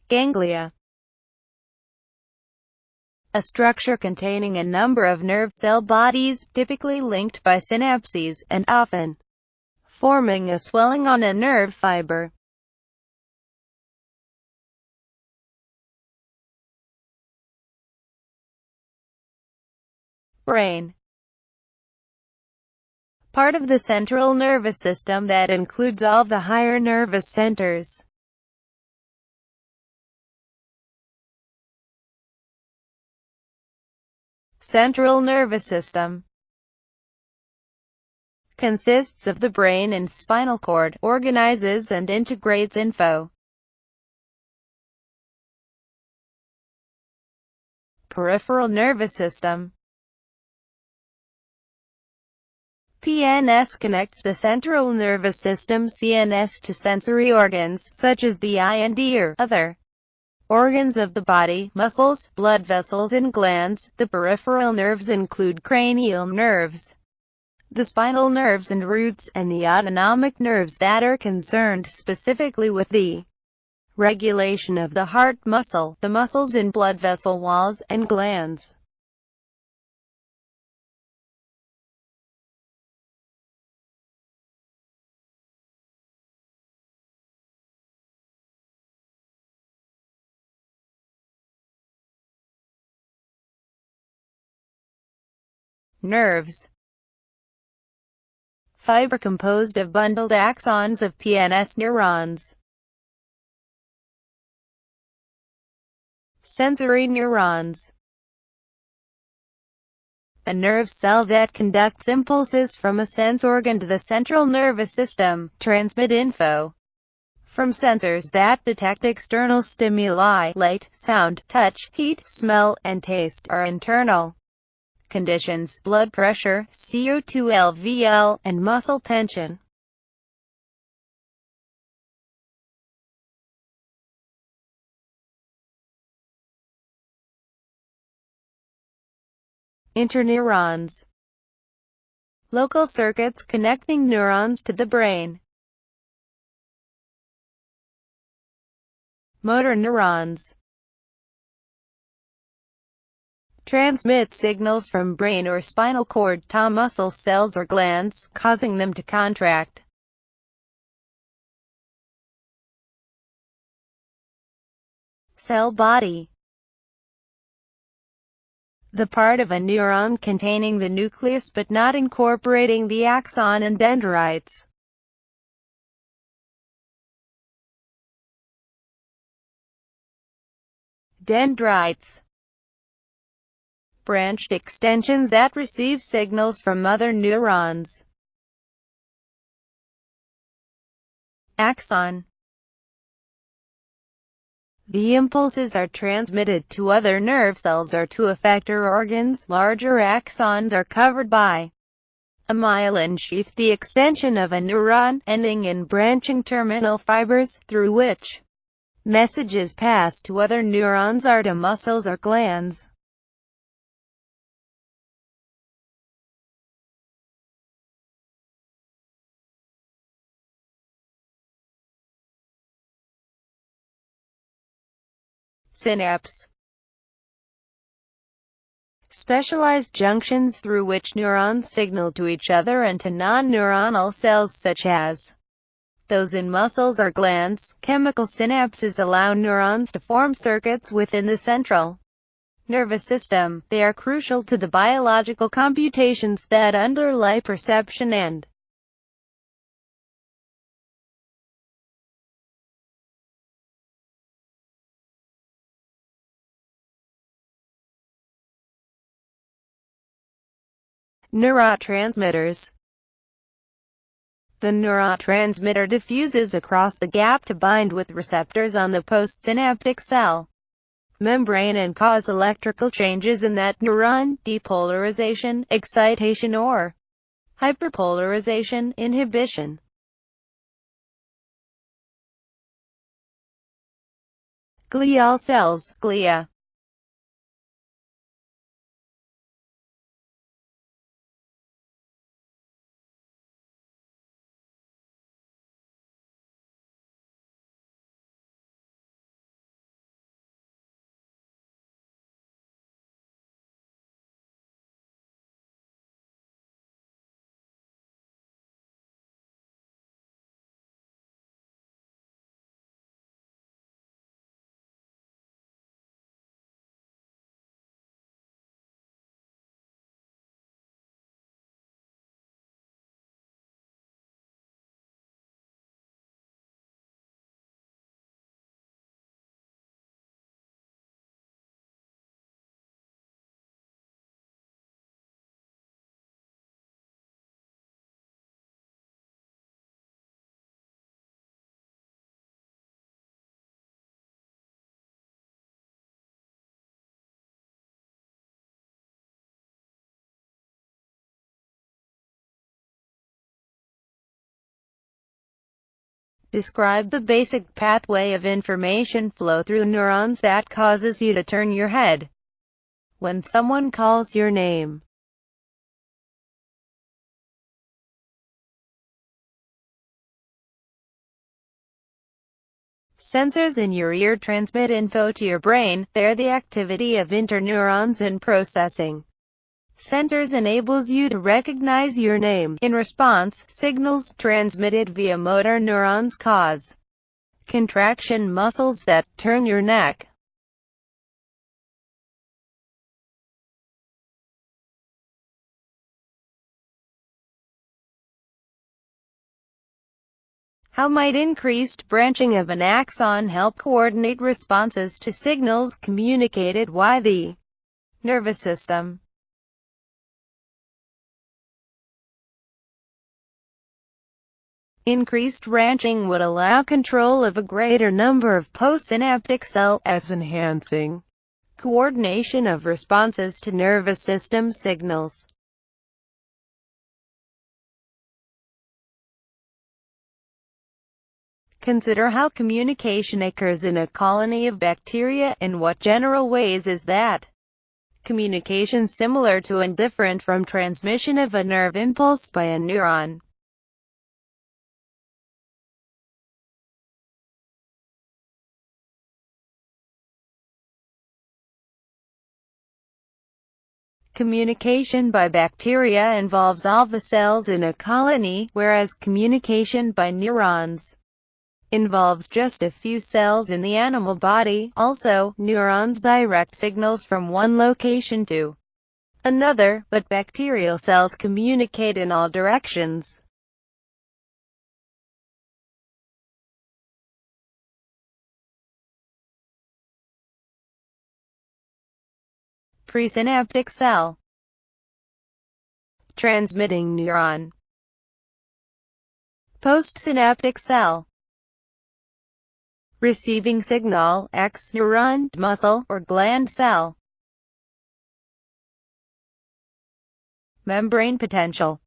Ganglia. A structure containing a number of nerve cell bodies, typically linked by synapses, and often forming a swelling on a nerve fiber. Brain. Part of the central nervous system that includes all the higher nervous centers. Central nervous system consists of the brain and spinal cord, organizes and integrates info. Peripheral nervous system. PNS connects the central nervous system CNS to sensory organs, such as the eye and ear, other organs of the body, muscles, blood vessels and glands. The peripheral nerves include cranial nerves, the spinal nerves and roots, and the autonomic nerves that are concerned specifically with the regulation of the heart muscle, the muscles in blood vessel walls, and glands. Nerves. Fiber composed of bundled axons of PNS neurons. Sensory neurons. A nerve cell that conducts impulses from a sense organ to the central nervous system, transmit info from sensors that detect external stimuli, light, sound, touch, heat, smell, and taste, are internal conditions, blood pressure, CO2 LVL, and muscle tension. Interneurons. Local circuits connecting neurons to the brain. Motor neurons. Transmit signals from brain or spinal cord to muscle cells or glands, causing them to contract. Cell body. The part of a neuron containing the nucleus but not incorporating the axon and dendrites. Dendrites. Branched extensions that receive signals from other neurons. Axon. The impulses are transmitted to other nerve cells or to effector organs. Larger axons are covered by a myelin sheath, the extension of a neuron, ending in branching terminal fibers, through which messages pass to other neurons or to muscles or glands. Synapse. Specialized junctions through which neurons signal to each other and to non-neuronal cells such as those in muscles or glands. Chemical synapses allow neurons to form circuits within the central nervous system. They are crucial to the biological computations that underlie perception and neurotransmitters. The neurotransmitter diffuses across the gap to bind with receptors on the postsynaptic cell membrane and cause electrical changes in that neuron, depolarization, excitation or hyperpolarization, inhibition. Glial cells, glia. Describe the basic pathway of information flow through neurons that causes you to turn your head when someone calls your name. Sensors in your ear transmit info to your brain. They're the activity of interneurons and processing centers enables you to recognize your name. In response, signals transmitted via motor neurons cause contraction muscles that turn your neck. How might increased branching of an axon help coordinate responses to signals communicated by the nervous system? Increased branching would allow control of a greater number of postsynaptic cells, enhancing coordination of responses to nervous system signals. Consider how communication occurs in a colony of bacteria. In what general ways is that communication similar to and different from transmission of a nerve impulse by a neuron? Communication by bacteria involves all the cells in a colony, whereas communication by neurons involves just a few cells in the animal body. Also, neurons direct signals from one location to another, but bacterial cells communicate in all directions. Presynaptic cell. Transmitting neuron. Postsynaptic cell. Receiving signal, X, neuron, muscle, or gland cell. Membrane potential.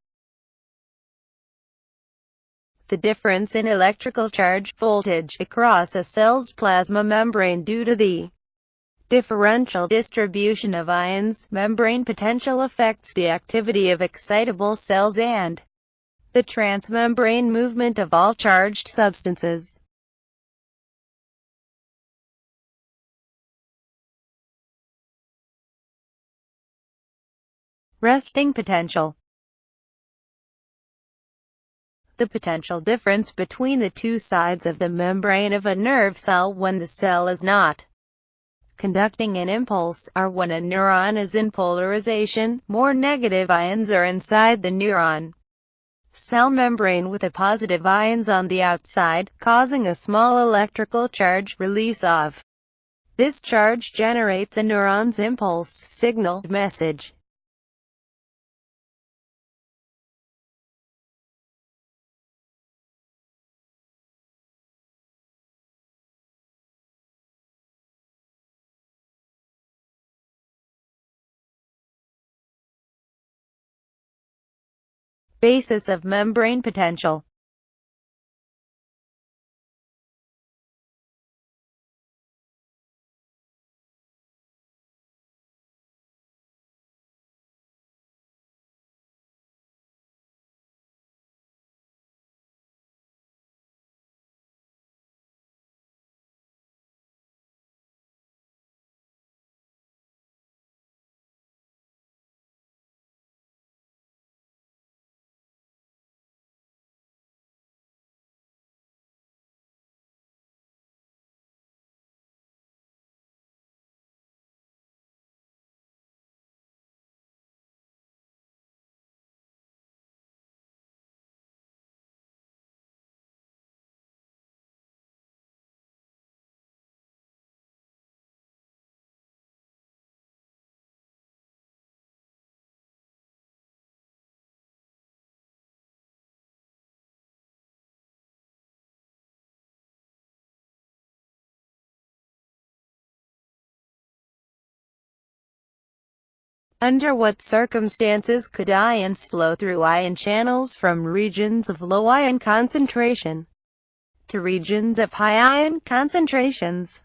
The difference in electrical charge, voltage, across a cell's plasma membrane due to the differential distribution of ions. Membrane potential affects the activity of excitable cells and the transmembrane movement of all charged substances. Resting potential. The potential difference between the two sides of the membrane of a nerve cell when the cell is not conducting an impulse, or when a neuron is in polarization. More negative ions are inside the neuron cell membrane with the positive ions on the outside, causing a small electrical charge release of. This charge generates a neuron's impulse signal message. Basis of membrane potential. Under what circumstances could ions flow through ion channels from regions of low ion concentration to regions of high ion concentrations.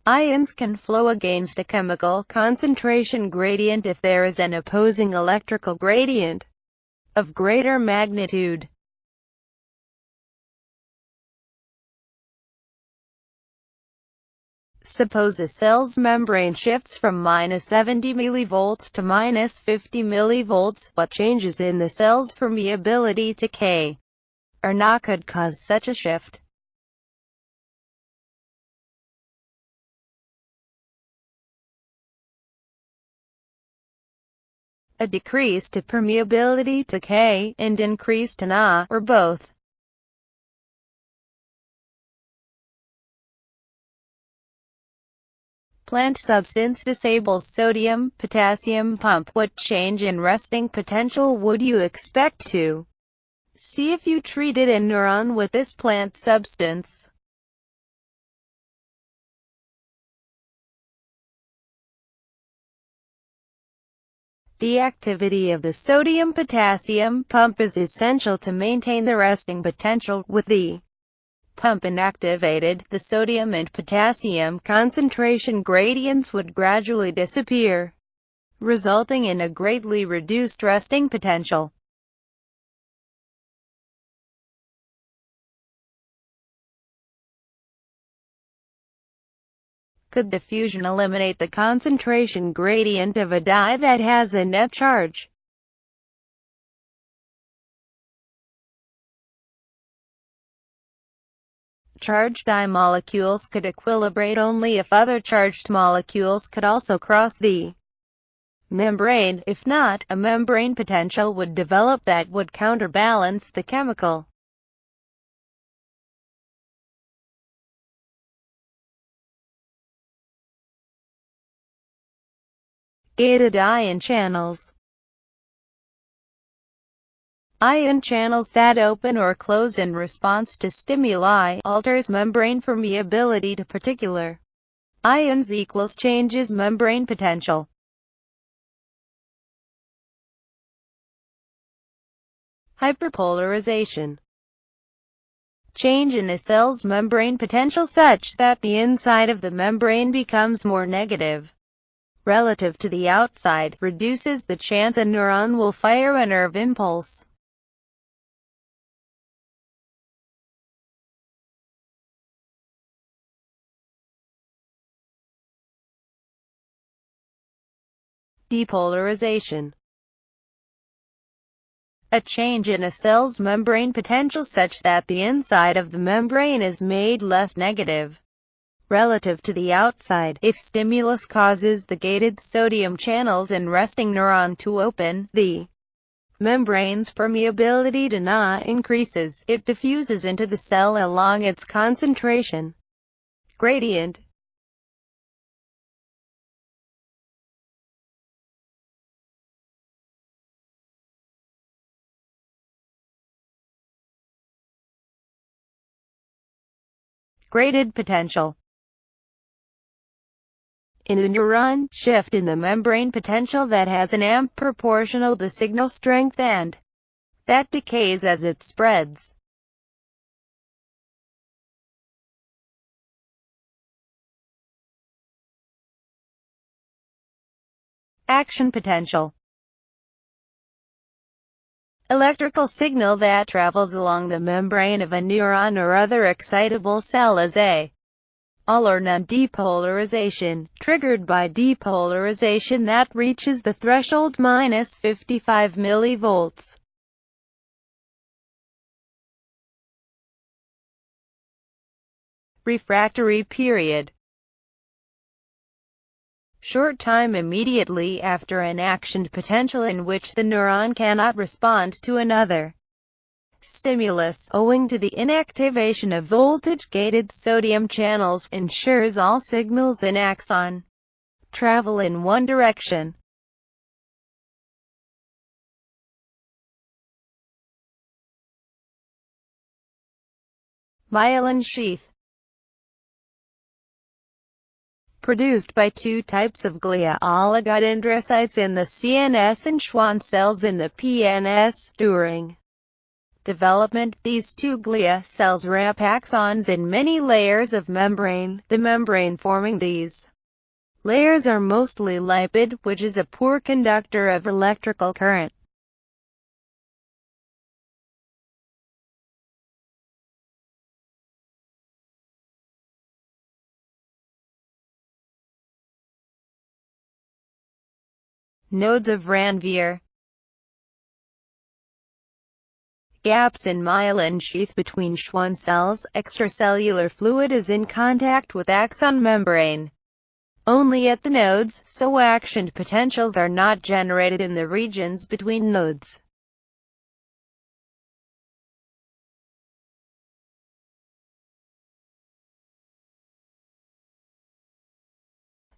Ions can flow against a chemical concentration gradient if there is an opposing electrical gradient of greater magnitude. Suppose a cell's membrane shifts from -70 mV to -50 mV. What changes in the cell's permeability to K or Na could cause such a shift? A decrease to permeability to K, and increase to Na, or both. Plant substance disables sodium-potassium pump. What change in resting potential would you expect to see if you treated a neuron with this plant substance? The activity of the sodium-potassium pump is essential to maintain the resting potential. With the pump inactivated, the sodium and potassium concentration gradients would gradually disappear, resulting in a greatly reduced resting potential. Could diffusion eliminate the concentration gradient of a dye that has a net charge? Charged dye molecules could equilibrate only if other charged molecules could also cross the membrane. If not, a membrane potential would develop that would counterbalance the chemical. Gated ion channels. Ion channels that open or close in response to stimuli alters membrane permeability to particular ions equals changes membrane potential. Hyperpolarization. Change in a cell's membrane potential such that the inside of the membrane becomes more negative relative to the outside, reduces the chance a neuron will fire a nerve impulse. Depolarization. A change in a cell's membrane potential such that the inside of the membrane is made less negative relative to the outside. If stimulus causes the gated sodium channels in resting neuron to open, the membrane's permeability to Na increases. It diffuses into the cell along its concentration gradient. Graded potential. In a neuron, shift in the membrane potential that has an amp proportional to signal strength and that decays as it spreads. Action potential. Electrical signal that travels along the membrane of a neuron or other excitable cell as a all or none depolarization, triggered by depolarization that reaches the threshold -55 mV. Refractory period. Short time immediately after an actioned potential in which the neuron cannot respond to another stimulus, owing to the inactivation of voltage-gated sodium channels, ensures all signals in axon travel in one direction. Myelin sheath. produced by two types of glia, oligodendrocytes in the CNS and Schwann cells in the PNS. During development, these two glia cells wrap axons in many layers of membrane. The membrane forming these layers are mostly lipid, which is a poor conductor of electrical current. Nodes of Ranvier. Gaps in myelin sheath between Schwann cells. Extracellular fluid is in contact with axon membrane only at the nodes, so action potentials are not generated in the regions between nodes.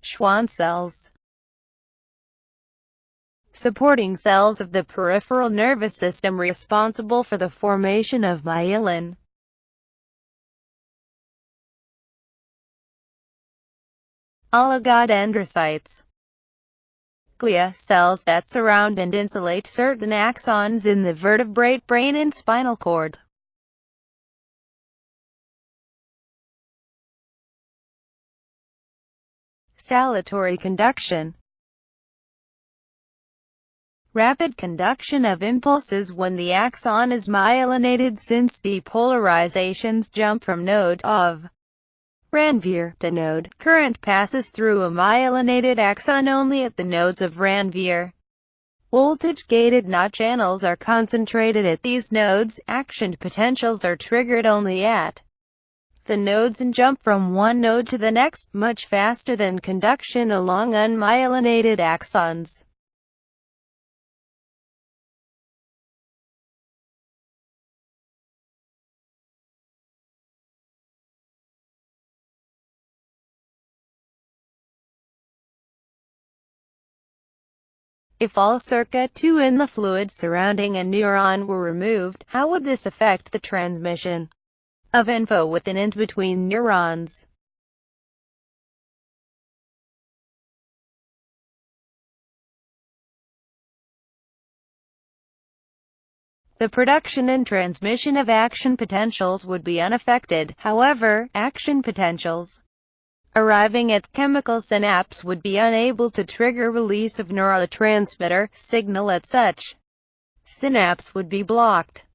Schwann cells. Supporting cells of the peripheral nervous system responsible for the formation of myelin. Oligodendrocytes. Glia cells that surround and insulate certain axons in the vertebrate brain and spinal cord. Saltatory conduction. Rapid conduction of impulses when the axon is myelinated, since depolarizations jump from node of Ranvier to node. Current passes through a myelinated axon only at the nodes of Ranvier. Voltage-gated NOT channels are concentrated at these nodes. Action potentials are triggered only at the nodes and jump from one node to the next, much faster than conduction along unmyelinated axons. If all circa 2 in the fluid surrounding a neuron were removed, how would this affect the transmission of info within and between neurons? The production and transmission of action potentials would be unaffected. However, action potentials arriving at chemical synapse would be unable to trigger release of neurotransmitter signal at such synapse would be blocked.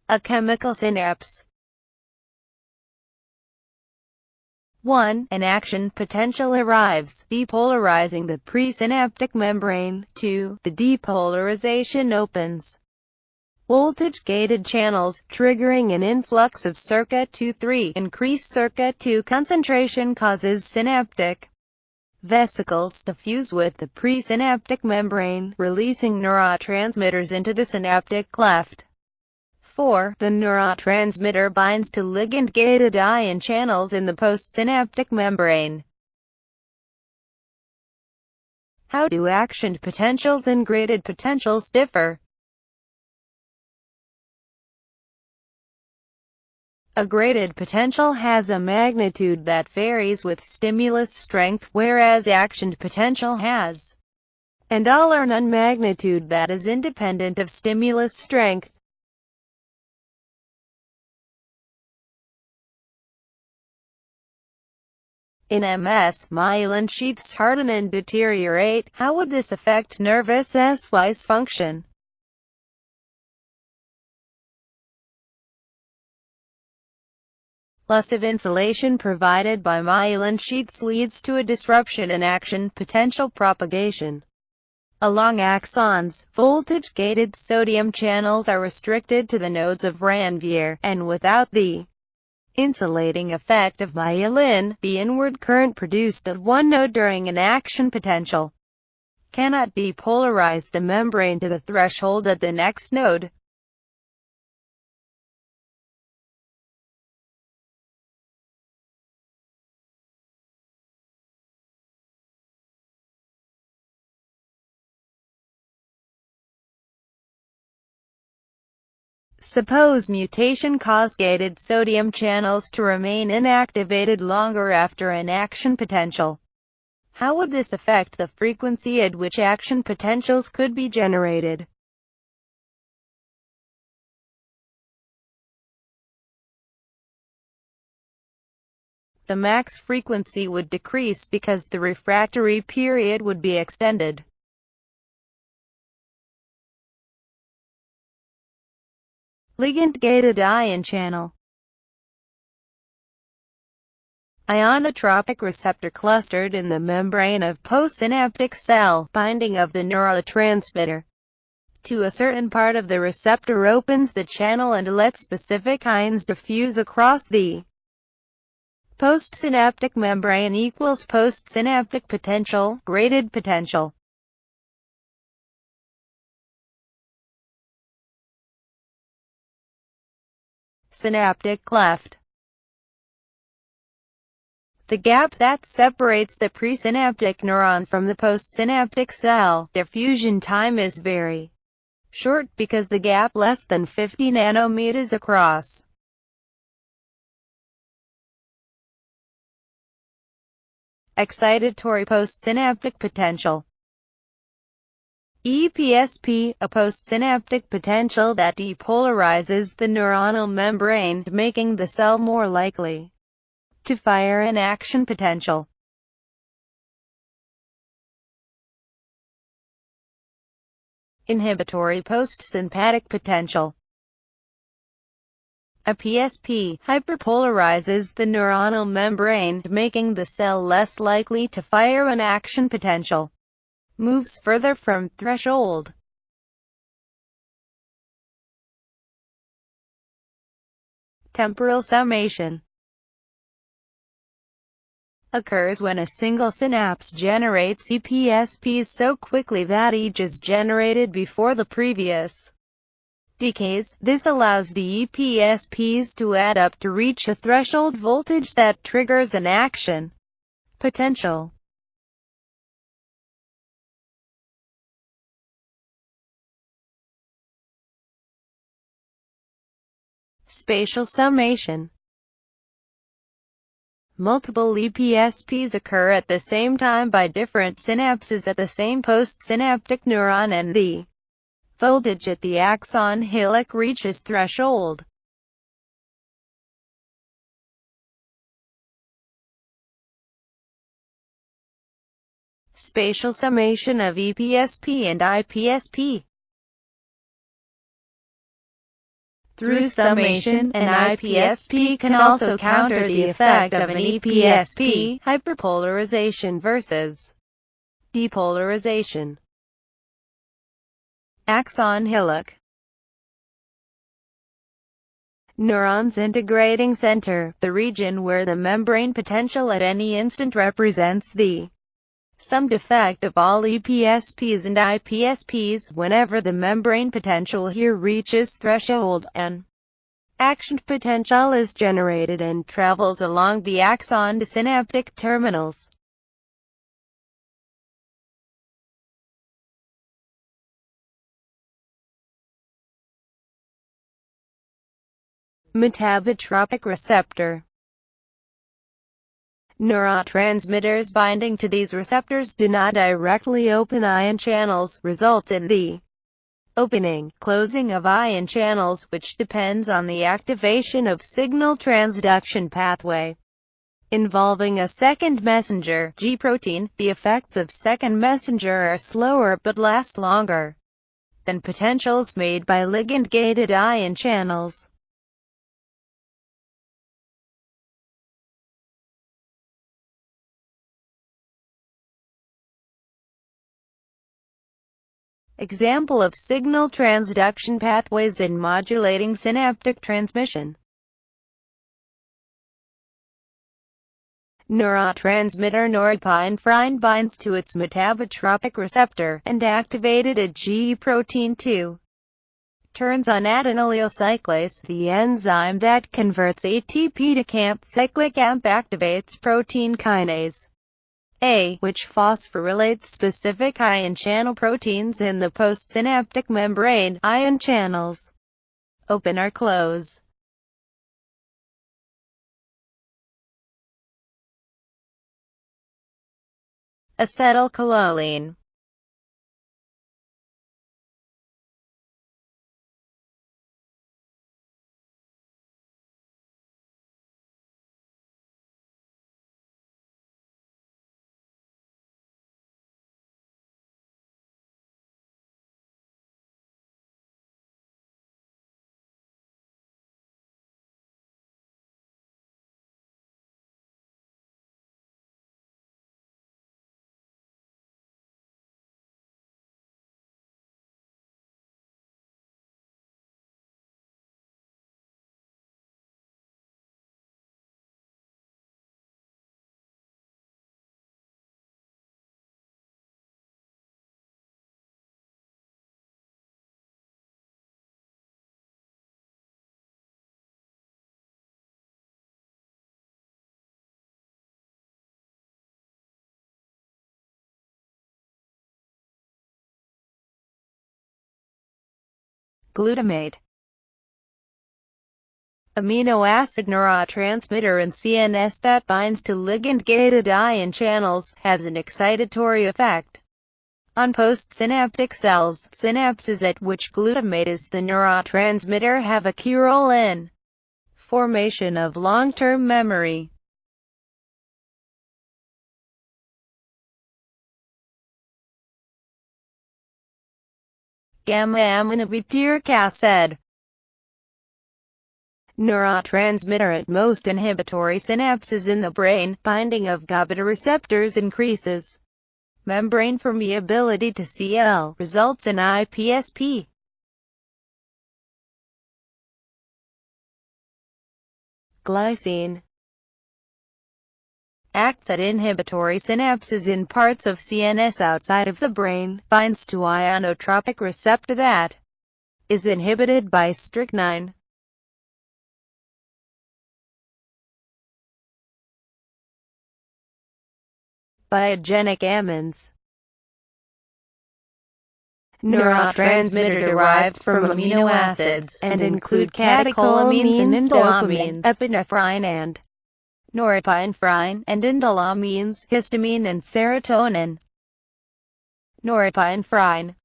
A chemical synapse. 1. An action potential arrives, depolarizing the presynaptic membrane. 2. The depolarization opens voltage-gated channels, triggering an influx of circa 2-3. Increased circa 2 concentration causes synaptic vesicles to fuse with the presynaptic membrane, releasing neurotransmitters into the synaptic cleft. 4. The neurotransmitter binds to ligand-gated ion channels in the postsynaptic membrane. How do action potentials and graded potentials differ? A graded potential has a magnitude that varies with stimulus strength, whereas action potential has an all or none magnitude that is independent of stimulus strength. In MS, myelin sheaths harden and deteriorate. How would this affect nervous SY's function? Loss of insulation provided by myelin sheaths leads to a disruption in action potential propagation. Along axons, voltage-gated sodium channels are restricted to the nodes of Ranvier, and without the insulating effect of myelin, the inward current produced at one node during an action potential cannot depolarize the membrane to the threshold at the next node. Suppose mutation cause gated sodium channels to remain inactivated longer after an action potential. How would this affect the frequency at which action potentials could be generated? The max frequency would decrease because the refractory period would be extended. Ligand-gated ion channel. Ionotropic receptor clustered in the membrane of postsynaptic cell, binding of the neurotransmitter to a certain part of the receptor opens the channel and lets specific ions diffuse across the postsynaptic membrane equals postsynaptic potential, graded potential. Synaptic cleft. The gap that separates the presynaptic neuron from the postsynaptic cell. Diffusion time is very short because the gap less than 50 nanometers across. Excitatory postsynaptic potential. EPSP, a postsynaptic potential that depolarizes the neuronal membrane, making the cell more likely to fire an action potential. Inhibitory postsympathetic potential. A PSP hyperpolarizes the neuronal membrane, making the cell less likely to fire an action potential. Moves further from threshold. Temporal summation occurs when a single synapse generates EPSPs so quickly that each is generated before the previous decays. This allows the EPSPs to add up to reach a threshold voltage that triggers an action potential. Spatial summation. Multiple EPSPs occur at the same time by different synapses at the same postsynaptic neuron and the voltage at the axon hillock reaches threshold. Spatial summation of EPSP and IPSP. Through summation, an IPSP can also counter the effect of an EPSP, hyperpolarization versus depolarization. Axon hillock. Neurons integrating center, the region where the membrane potential at any instant represents the sum defect of all EPSPs and IPSPs. Whenever the membrane potential here reaches threshold, an action potential is generated and travels along the axon to synaptic terminals. Metabotropic receptor. Neurotransmitters binding to these receptors do not directly open ion channels, results in the opening, closing of ion channels, which depends on the activation of signal transduction pathway involving a second messenger, G protein. The effects of second messenger are slower but last longer than potentials made by ligand-gated ion channels. Example of signal transduction pathways in modulating synaptic transmission. Neurotransmitter norepinephrine binds to its metabotropic receptor, and activated at G protein 2. Turns on adenylyl cyclase, the enzyme that converts ATP to CAMP. Cyclic AMP activates protein kinase A, which phosphorylates specific ion channel proteins in the postsynaptic membrane. Ion channels open or close. Acetylcholine. Glutamate. Amino acid neurotransmitter in CNS that binds to ligand-gated ion channels, has an excitatory effect on postsynaptic cells. Synapses at which glutamate is the neurotransmitter have a key role in formation of long-term memory. Gamma-aminobutyric acid. Neurotransmitter at most inhibitory synapses in the brain. Binding of GABA receptors increases membrane permeability to Cl, results in IPSP. Glycine acts at inhibitory synapses in parts of CNS outside of the brain, binds to ionotropic receptor that is inhibited by strychnine. Biogenic amines. Neurotransmitter derived from amino acids, and include catecholamines and indoamines, epinephrine and norepinephrine, and indolamines, histamine and serotonin. Norepinephrine,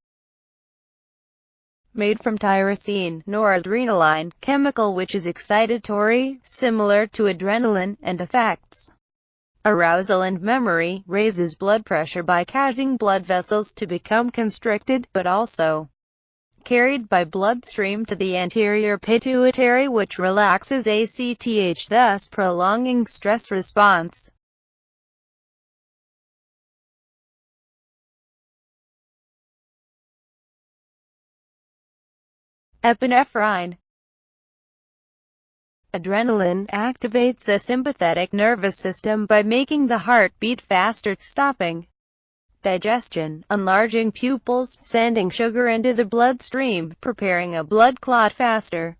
made from tyrosine, noradrenaline, chemical which is excitatory, similar to adrenaline, and affects arousal and memory, raises blood pressure by causing blood vessels to become constricted, but also carried by bloodstream to the anterior pituitary, which relaxes ACTH, thus prolonging stress response. Epinephrine. Adrenaline activates the sympathetic nervous system by making the heart beat faster, stopping digestion, enlarging pupils, sending sugar into the bloodstream, preparing a blood clot faster.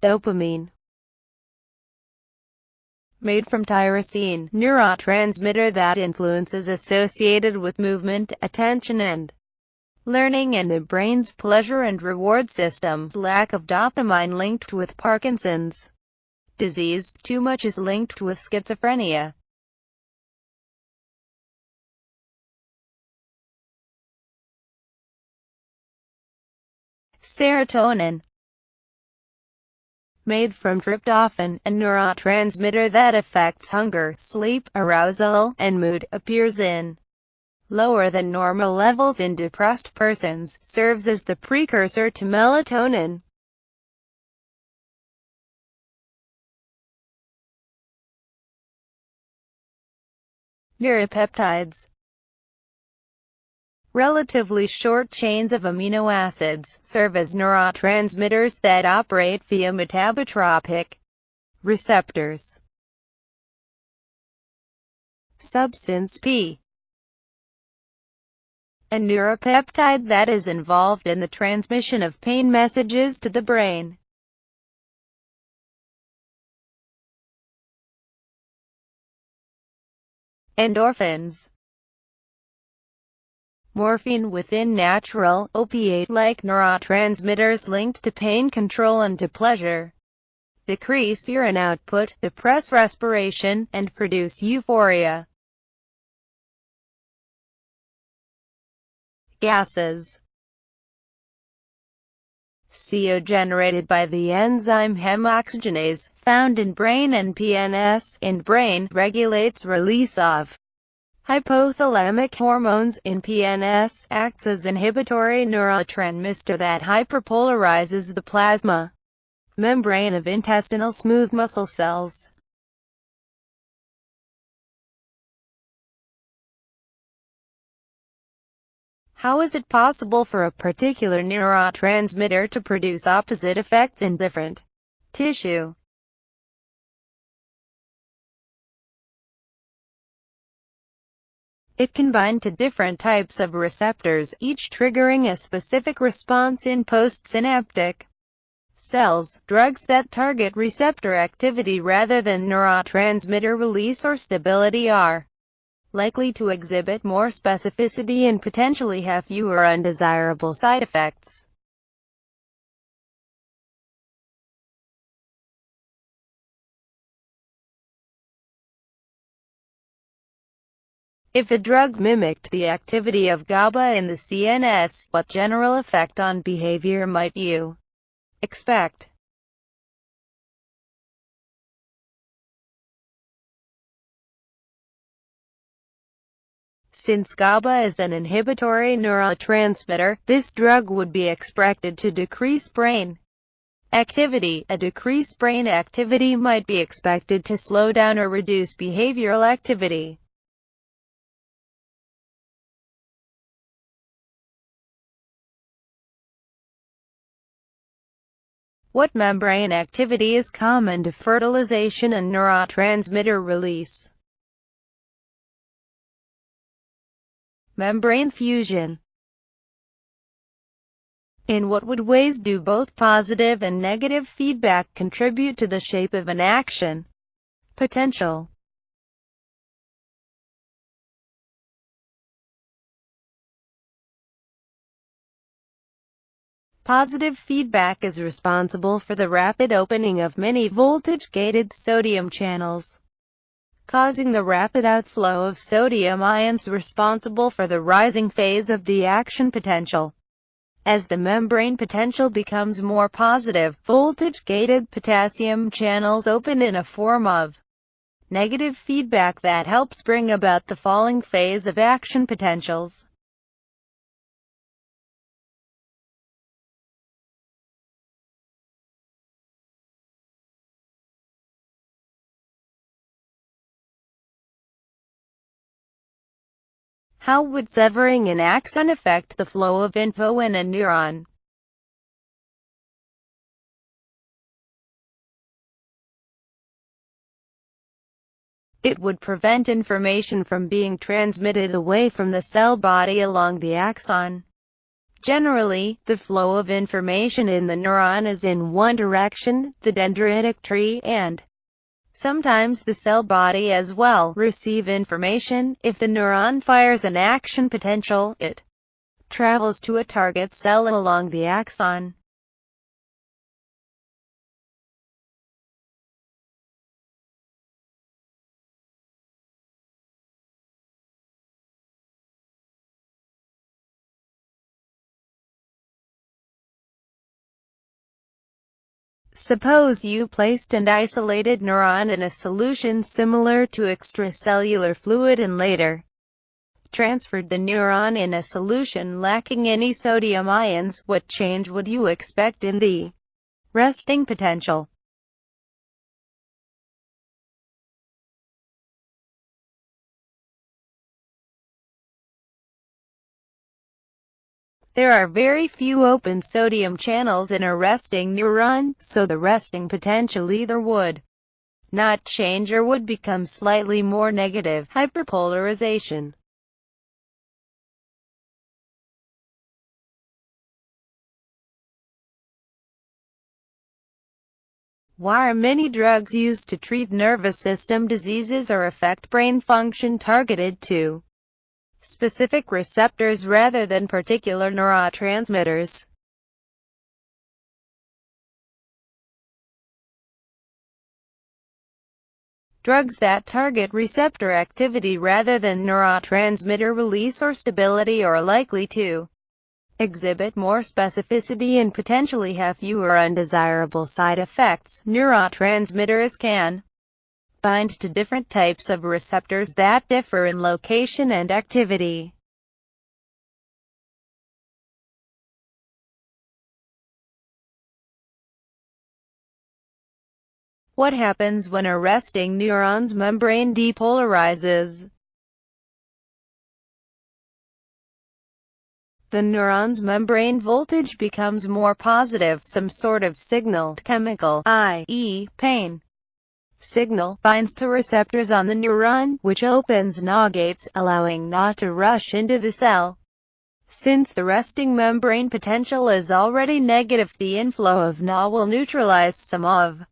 Dopamine, made from tyrosine, neurotransmitter that influences associated with movement, attention and learning and the brain's pleasure and reward systems. Lack of dopamine linked with Parkinson's disease. Too much is linked with schizophrenia. Serotonin, made from tryptophan, a neurotransmitter that affects hunger, sleep, arousal, and mood, appears in lower than normal levels in depressed persons, serves as the precursor to melatonin. Neuropeptides, relatively short chains of amino acids, serve as neurotransmitters that operate via metabotropic receptors. Substance P, a neuropeptide that is involved in the transmission of pain messages to the brain. Endorphins, morphine within natural, opiate-like neurotransmitters linked to pain control and to pleasure, decrease urine output, depress respiration, and produce euphoria. Gases. CO generated by the enzyme hemooxygenase, found in brain and PNS, in brain, regulates release of hypothalamic hormones. In PNS, acts as inhibitory neurotransmitter that hyperpolarizes the plasma membrane of intestinal smooth muscle cells. How is it possible for a particular neurotransmitter to produce opposite effects in different tissue? It can bind to different types of receptors, each triggering a specific response in postsynaptic cells. Drugs that target receptor activity rather than neurotransmitter release or stability are likely to exhibit more specificity and potentially have fewer undesirable side effects. If a drug mimicked the activity of GABA in the CNS, what general effect on behavior might you expect? Since GABA is an inhibitory neurotransmitter, this drug would be expected to decrease brain activity. A decreased brain activity might be expected to slow down or reduce behavioral activity. What membrane activity is common to fertilization and neurotransmitter release? Membrane fusion. In what ways do both positive and negative feedback contribute to the shape of an action potential? Positive feedback is responsible for the rapid opening of many voltage-gated sodium channels, causing the rapid outflow of sodium ions responsible for the rising phase of the action potential. As the membrane potential becomes more positive, voltage-gated potassium channels open in a form of negative feedback that helps bring about the falling phase of action potentials. How would severing an axon affect the flow of info in a neuron? It would prevent information from being transmitted away from the cell body along the axon. Generally, the flow of information in the neuron is in one direction, the dendritic tree, and sometimes the cell body as well receive information. If the neuron fires an action potential, it travels to a target cell along the axon. Suppose you placed an isolated neuron in a solution similar to extracellular fluid and later transferred the neuron in a solution lacking any sodium ions. What change would you expect in the resting potential? There are very few open sodium channels in a resting neuron, so the resting potential either would not change or would become slightly more negative. Hyperpolarization. Why are many drugs used to treat nervous system diseases or affect brain function targeted to specific receptors rather than particular neurotransmitters. Drugs that target receptor activity rather than neurotransmitter release or stability are likely to exhibit more specificity and potentially have fewer undesirable side effects. Neurotransmitters can bind to different types of receptors that differ in location and activity. What happens when a resting neuron's membrane depolarizes? The neuron's membrane voltage becomes more positive. Some sort of signal, chemical, i.e., pain signal, binds to receptors on the neuron, which opens NA gates, allowing NA to rush into the cell. Since the resting membrane potential is already negative, the inflow of NA will neutralize some of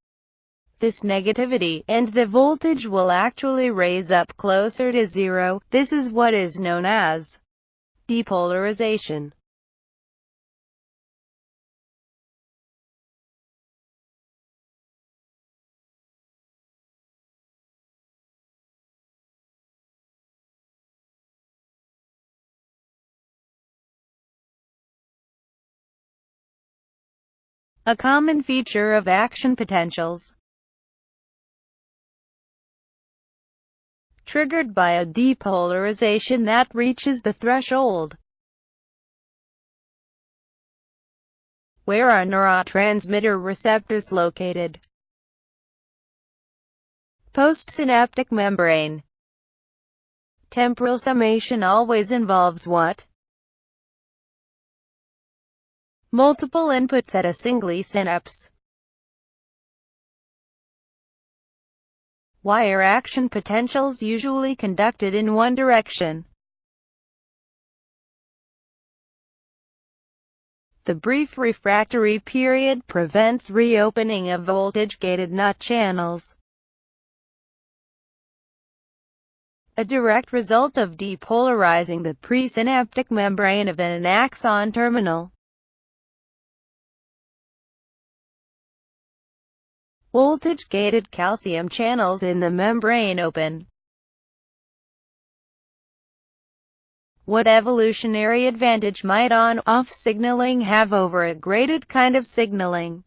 this negativity, and the voltage will actually raise up closer to zero. This is what is known as depolarization. A common feature of action potentials triggered by a depolarization that reaches the threshold where are neurotransmitter receptors located? Postsynaptic membrane. Temporal summation always involves what? Multiple inputs at a single synapse. Why are action potentials usually conducted in one direction? The brief refractory period prevents reopening of voltage-gated NOT channels. A direct result of depolarizing the presynaptic membrane of an axon terminal. Voltage-gated calcium channels in the membrane open. What evolutionary advantage might on-off signaling have over a graded kind of signaling?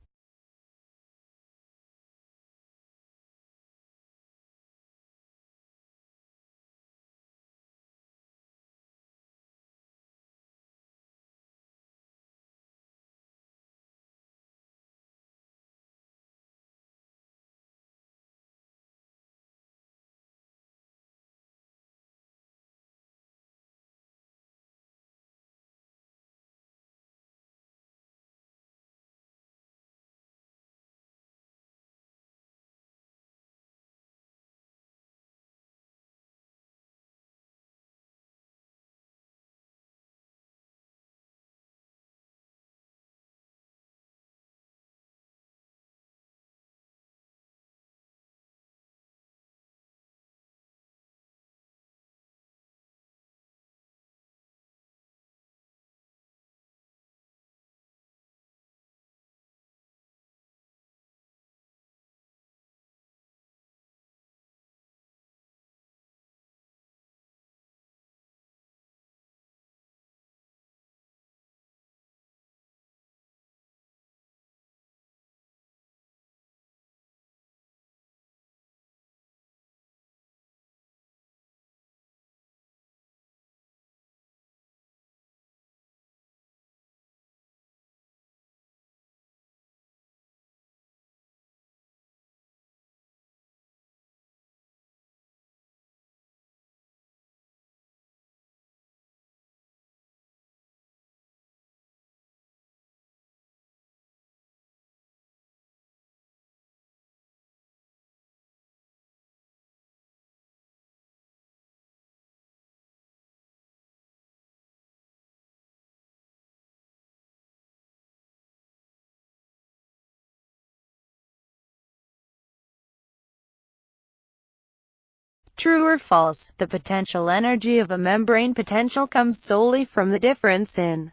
True or false? The potential energy of a membrane potential comes solely from the difference in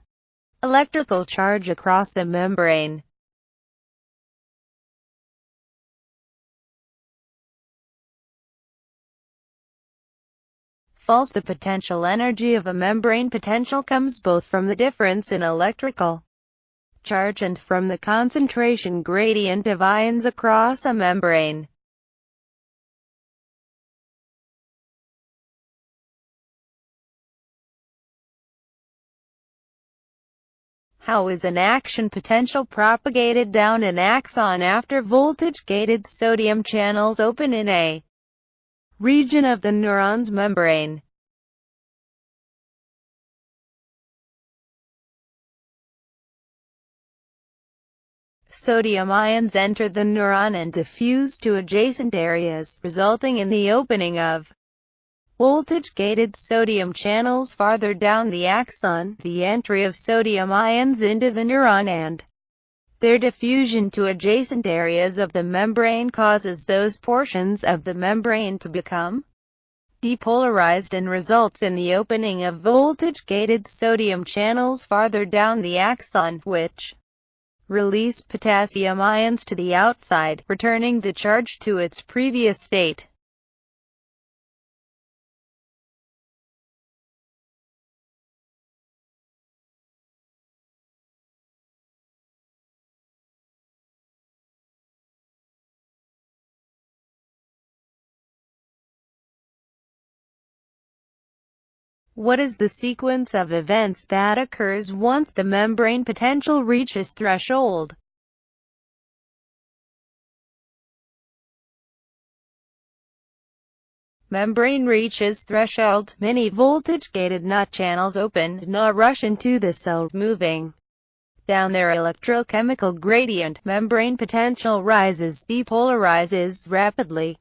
electrical charge across the membrane. False. The potential energy of a membrane potential comes both from the difference in electrical charge and from the concentration gradient of ions across a membrane. How is an action potential propagated down an axon after voltage-gated sodium channels open in a region of the neuron's membrane? Sodium ions enter the neuron and diffuse to adjacent areas, resulting in the opening of voltage-gated sodium channels farther down the axon. The entry of sodium ions into the neuron and their diffusion to adjacent areas of the membrane causes those portions of the membrane to become depolarized and results in the opening of voltage-gated sodium channels farther down the axon, which release potassium ions to the outside, returning the charge to its previous state. What is the sequence of events that occurs once the membrane potential reaches threshold? Membrane reaches threshold, many voltage-gated NOT channels open, NOT rush into the cell, moving down their electrochemical gradient. Membrane potential rises, depolarizes rapidly.